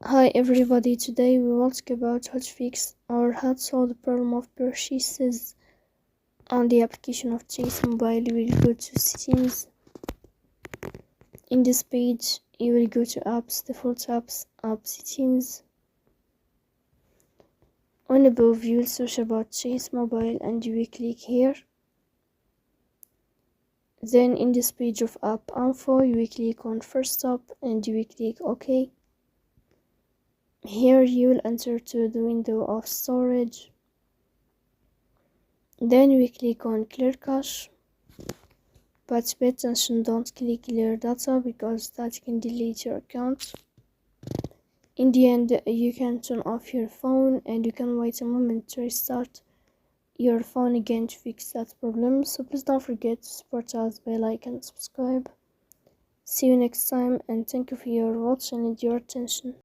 Hi everybody, today we will talk about how to fix or how to solve the problem of purchases on the application of Chase Mobile. You will go to settings. In this page, you will go to apps, default apps, app settings. On above, you will search about Chase Mobile and you will click here. Then in this page of app info, you will click on first stop and you will click OK. Here you will enter to the window of storage. Then we click on clear cache, but pay attention, don't click clear data because that can delete your account. In the end, you can turn off your phone and you can wait a moment to restart your phone again to fix that problem. So please don't forget to support us by like and subscribe. See you next time and thank you for your watching and your attention.